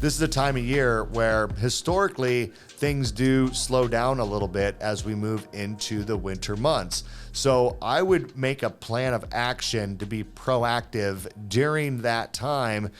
this is a time of year where historically things do slow down a little bit as we move into the winter months. So I would make a plan of action to be proactive during that time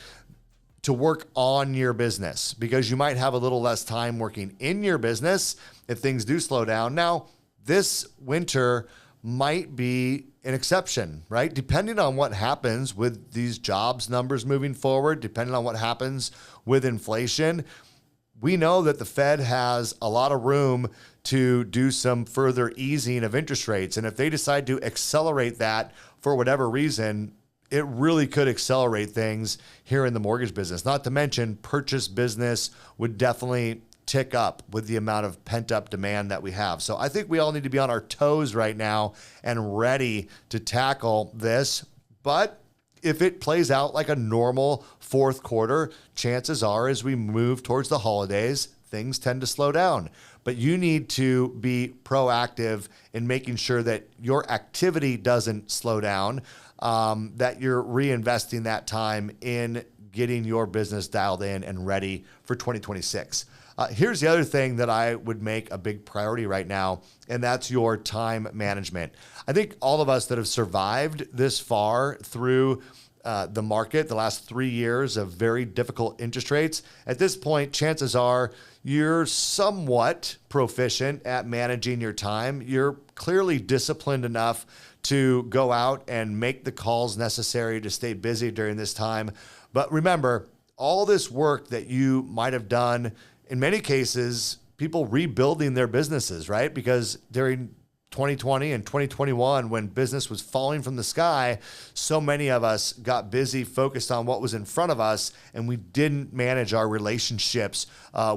to work on your business, because you might have a little less time working in your business if things do slow down. Now, this winter might be an exception, right? Depending on what happens with these jobs numbers moving forward, depending on what happens with inflation, we know that the Fed has a lot of room to do some further easing of interest rates. And if they decide to accelerate that for whatever reason, it really could accelerate things here in the mortgage business. Not to mention, purchase business would definitely tick up with the amount of pent-up demand that we have. So I think we all need to be on our toes right now and ready to tackle this. But if it plays out like a normal fourth quarter, chances are as we move towards the holidays, things tend to slow down. But you need to be proactive in making sure that your activity doesn't slow down, that you're reinvesting that time in getting your business dialed in and ready for 2026. Here's the other thing that I would make a big priority right now, and that's your time management. I think all of us that have survived this far through the market, the last 3 years of very difficult interest rates, at this point, chances are you're somewhat proficient at managing your time. You're clearly disciplined enough to go out and make the calls necessary to stay busy during this time. But remember, all this work that you might have done, in many cases, people rebuilding their businesses, right? Because during 2020 and 2021, when business was falling from the sky, so many of us got busy, focused on what was in front of us, and we didn't manage our relationships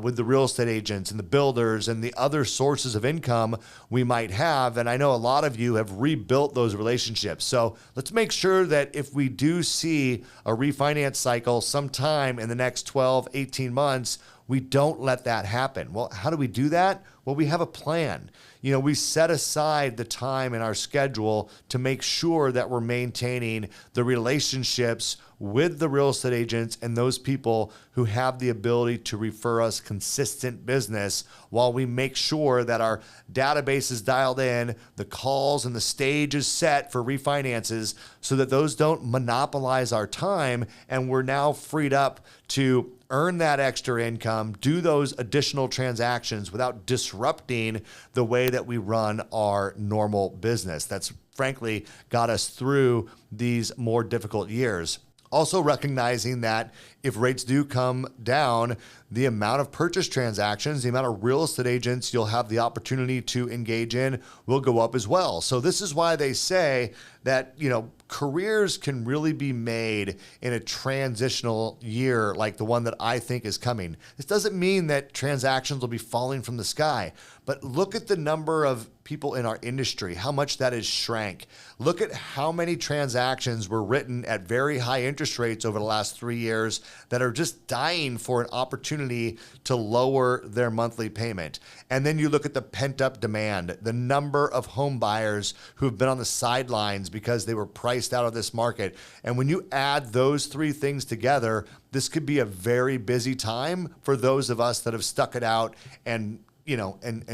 with the real estate agents and the builders and the other sources of income we might have. And I know a lot of you have rebuilt those relationships. So let's make sure that if we do see a refinance cycle sometime in the next 12, 18 months, we don't let that happen. Well, how do we do that? Well, we have a plan. You know, we set aside the time in our schedule to make sure that we're maintaining the relationships with the real estate agents and those people who have the ability to refer us consistent business, while we make sure that our database is dialed in, the calls and the stage is set for refinances, so that those don't monopolize our time, and we're now freed up to earn that extra income, do those additional transactions without disrupting the way that we run our normal business. That's frankly got us through these more difficult years. Also recognizing that if rates do come down, the amount of purchase transactions, the amount of real estate agents you'll have the opportunity to engage in will go up as well. So this is why they say that, you know, careers can really be made in a transitional year like the one that I think is coming. This doesn't mean that transactions will be falling from the sky, but look at the number of people in our industry, how much that has shrank. Look at how many transactions were written at very high interest rates over the last 3 years that are just dying for an opportunity to lower their monthly payment. And then you look at the pent-up demand, the number of home buyers who have been on the sidelines because they were priced out of this market. And when you add those three things together, this could be a very busy time for those of us that have stuck it out and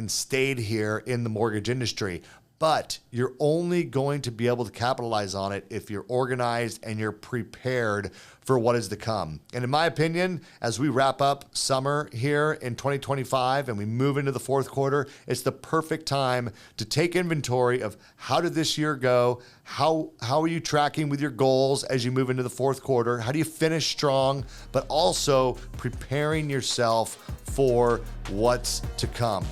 stayed here in the mortgage industry. But you're only going to be able to capitalize on it if you're organized and you're prepared for what is to come. And in my opinion, as we wrap up summer here in 2025 and we move into the fourth quarter, it's the perfect time to take inventory of how did this year go? How are you tracking with your goals as you move into the fourth quarter? How do you finish strong, but also preparing yourself for what's to come?